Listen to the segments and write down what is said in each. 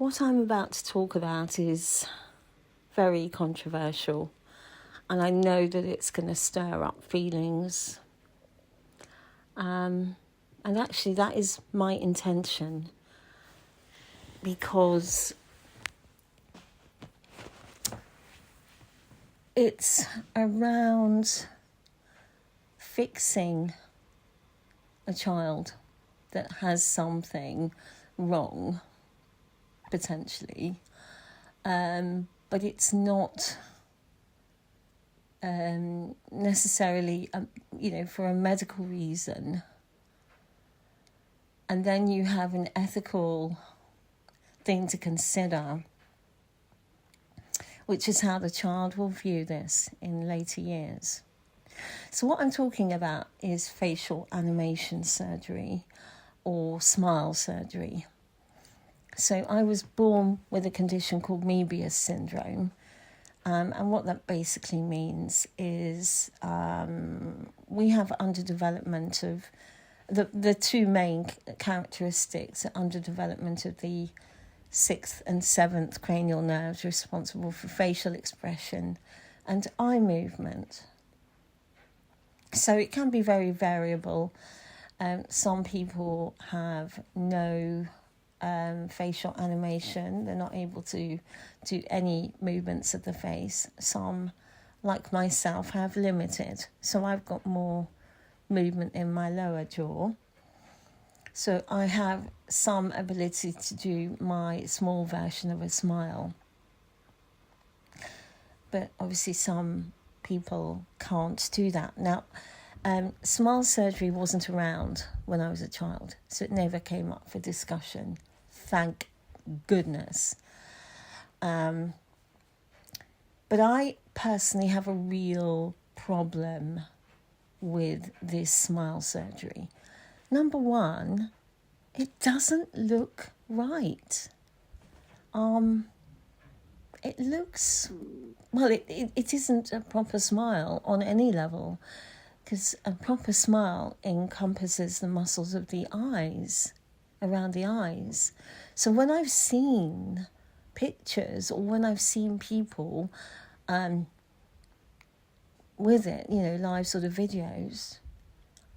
What I'm about to talk about is very controversial, and I know that it's going to stir up feelings. And actually, that is my intention, because it's around fixing a child that has something wrong, potentially, but it's not necessarily, for a medical reason. And then you have an ethical thing to consider, which is how the child will view this in later years. So what I'm talking about is facial animation surgery or smile surgery. So I was born with a condition called Moebius syndrome. And what that basically means is we have underdevelopment of the two main characteristics: underdevelopment of the 6th and 7th cranial nerves responsible for facial expression and eye movement. So it can be very variable. Some people have no facial animation. They're not able to do any movements of the face. Some, like myself, have limited. So I've got more movement in my lower jaw. So I have some ability to do my small version of a smile. But obviously some people can't do that. Now, smile surgery wasn't around when I was a child, so it never came up for discussion. Thank goodness. But I personally have a real problem with this smile surgery. Number one, it doesn't look right. It looks, well, it isn't a proper smile on any level, because a proper smile encompasses the muscles of the eyes, around the eyes. So when I've seen pictures or when I've seen people with it, live sort of videos,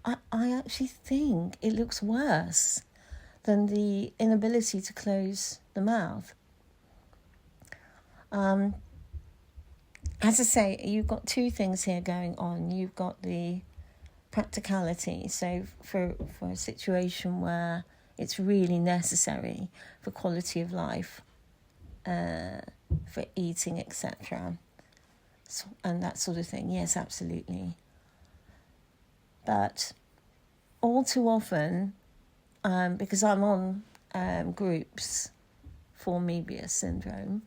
I actually think it looks worse than the inability to close the mouth. As I say, you've got two things here going on. You've got the practicality. So for a situation where it's really necessary for quality of life, for eating, etc., and that sort of thing. Yes, absolutely. But all too often, because I'm on groups for Moebius syndrome,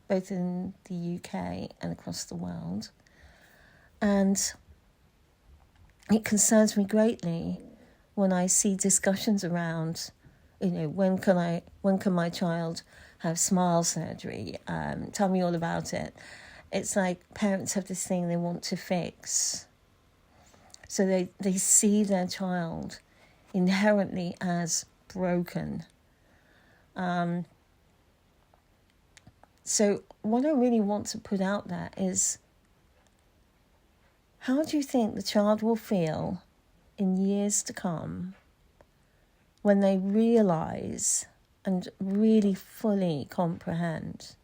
both in the UK and across the world, and it concerns me greatly when I see discussions around, when can my child have smile surgery? Tell me all about it. It's like parents have this thing they want to fix. So they see their child inherently as broken. So what I really want to put out there is, how do you think the child will feel in years to come when they realise and really fully comprehend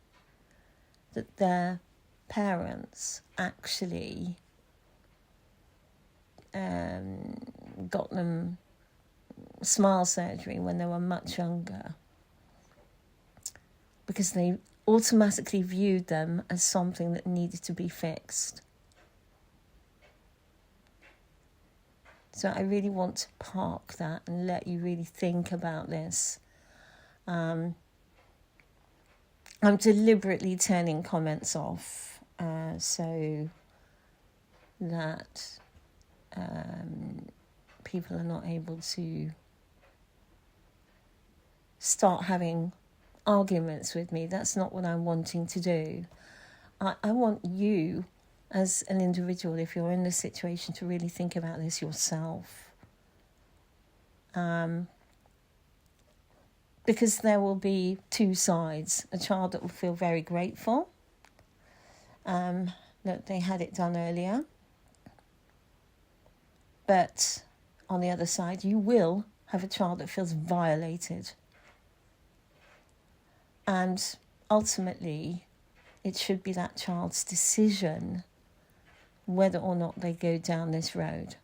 that their parents actually got them smile surgery when they were much younger, because they automatically viewed them as something that needed to be fixed? So I really want to park that and let you really think about this. I'm deliberately turning comments off so that people are not able to start having arguments with me. That's not what I'm wanting to do. I want you as an individual, if you're in this situation, to really think about this yourself. because there will be two sides. A child that will feel very grateful that they had it done earlier. But on the other side, you will have a child that feels violated. And ultimately, it should be that child's decision whether or not they go down this road.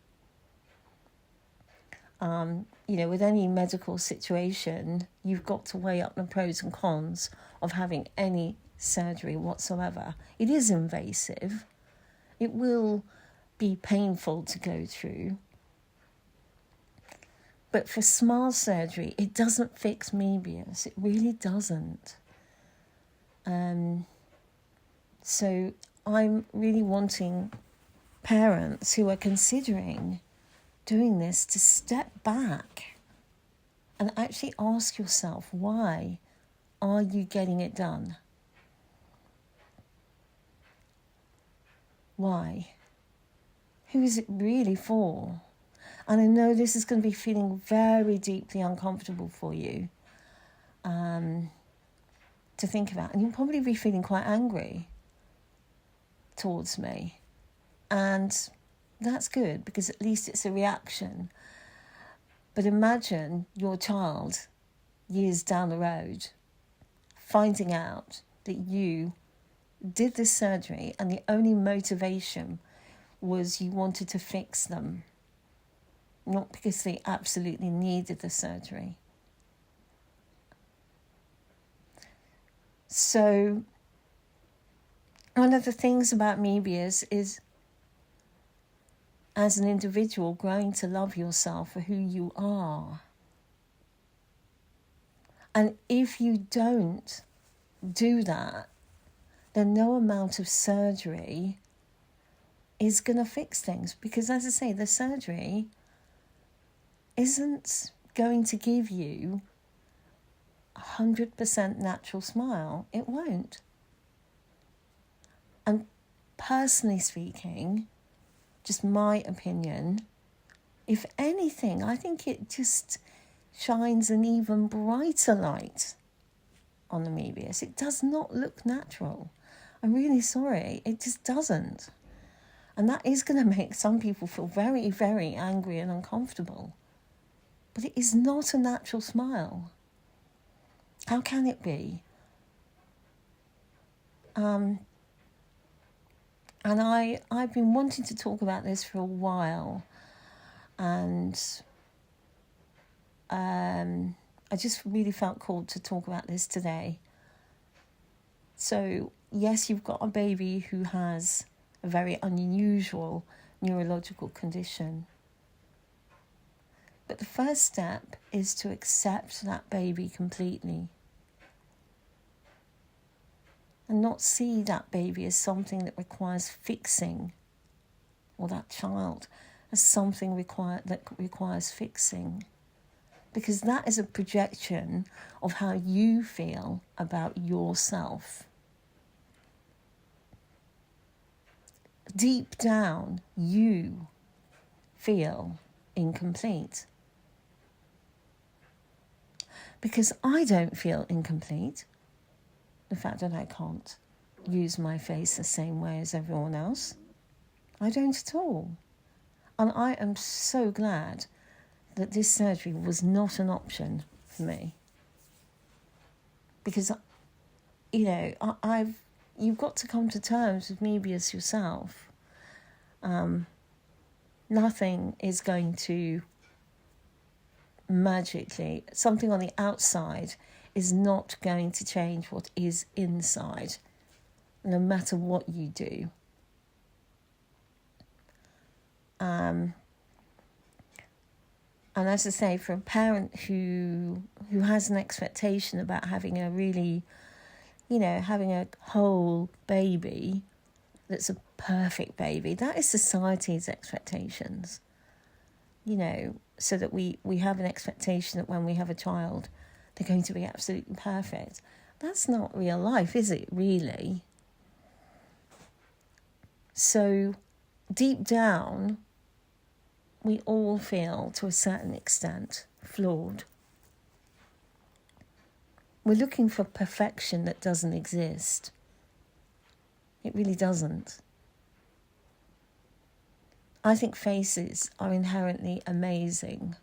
With any medical situation, you've got to weigh up the pros and cons of having any surgery whatsoever. It is invasive. It will be painful to go through. But for smile surgery, it doesn't fix Moebius. It really doesn't. So I'm really wanting parents who are considering doing this to step back and actually ask yourself, why are you getting it done? Why? Who is it really for? And I know this is going to be feeling very deeply uncomfortable for you to think about. And you'll probably be feeling quite angry towards me. And that's good, because at least it's a reaction. But imagine your child years down the road finding out that you did this surgery and the only motivation was you wanted to fix them, not because they absolutely needed the surgery. So one of the things about Moebius is, as an individual, growing to love yourself for who you are. And if you don't do that, then no amount of surgery is going to fix things. Because, as I say, the surgery isn't going to give you 100% natural smile. It won't. And personally speaking, just my opinion, if anything, I think it just shines an even brighter light on the Moebius. It does not look natural. I'm really sorry. It just doesn't. And that is going to make some people feel very, very angry and uncomfortable. But it is not a natural smile. How can it be? And I've been wanting to talk about this for a while. And I just really felt called to talk about this today. So, yes, you've got a baby who has a very unusual neurological condition. But the first step is to accept that baby completely. And not see that baby as something that requires fixing, or that child as something that requires fixing. Because that is a projection of how you feel about yourself. Deep down, you feel incomplete. Because I don't feel incomplete. The fact that I can't use my face the same way as everyone else. I don't at all. And I am so glad that this surgery was not an option for me. Because, you've got to come to terms with Moebius yourself. Nothing is going to magically, something on the outside is not going to change what is inside, no matter what you do. And as I say, for a parent who has an expectation about having a really, having a whole baby that's a perfect baby, that is society's expectations. So that we have an expectation that when we have a child, they're going to be absolutely perfect. That's not real life, is it, really? So, deep down, we all feel, to a certain extent, flawed. We're looking for perfection that doesn't exist. It really doesn't. I think faces are inherently amazing.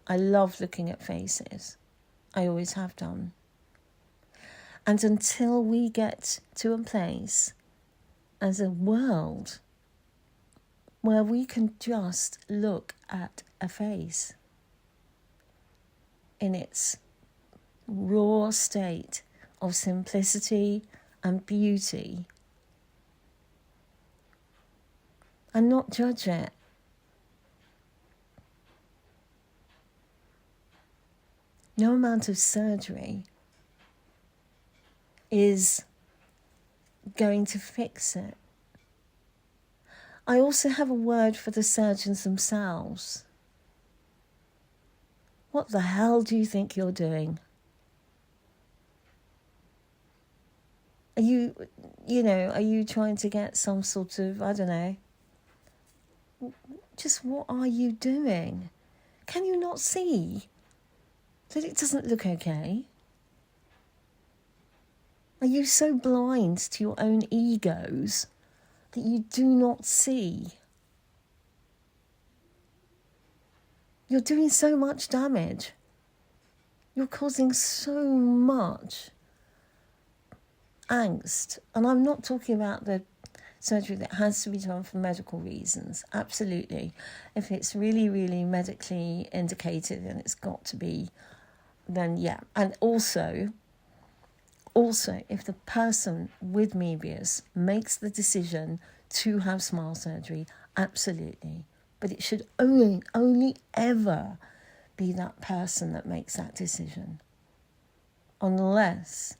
I love looking at faces. I always have done. And until we get to a place as a world where we can just look at a face in its raw state of simplicity and beauty and not judge it. No amount of surgery is going to fix it. I also have a word for the surgeons themselves. What the hell do you think you're doing? Are you trying to get some sort of, I don't know, just what are you doing? Can you not see that it doesn't look okay? Are you so blind to your own egos that you do not see? You're doing so much damage. You're causing so much angst. And I'm not talking about the surgery that has to be done for medical reasons. Absolutely. If it's really, really medically indicated and it's got to be, then yeah. And also, if the person with Moebius makes the decision to have smile surgery, absolutely. But it should only ever be that person that makes that decision. Unless,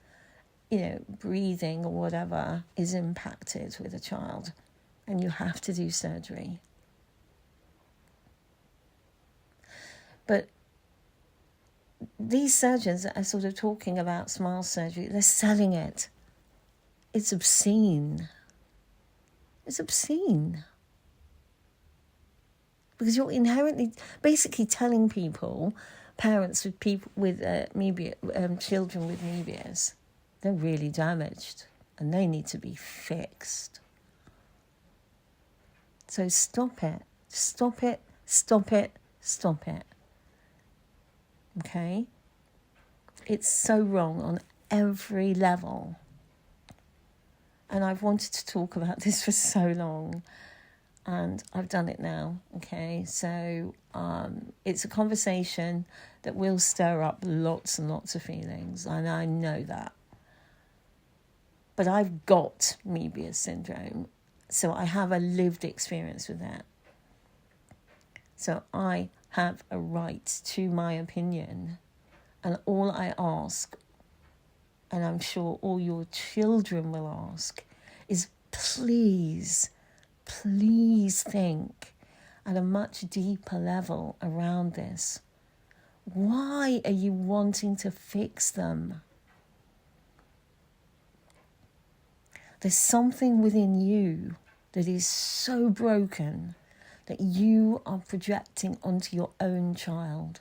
breathing or whatever is impacted with a child and you have to do surgery. But these surgeons that are sort of talking about smile surgery, they're selling it. It's obscene. It's obscene. Because you're inherently, basically telling people, parents with Moebius, children with Moebius, they're really damaged and they need to be fixed. So stop it. Stop it. Stop it. Stop it. Okay? It's so wrong on every level. And I've wanted to talk about this for so long. And I've done it now, okay? So it's a conversation that will stir up lots and lots of feelings, and I know that. But I've got Moebius syndrome, so I have a lived experience with that. So I have a right to my opinion, and all I ask, and I'm sure all your children will ask, is please think at a much deeper level around this. Why are you wanting to fix them? There's something within you that is so broken that you are projecting onto your own child.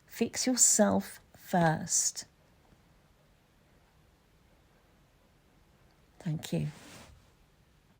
Fix yourself first. Thank you.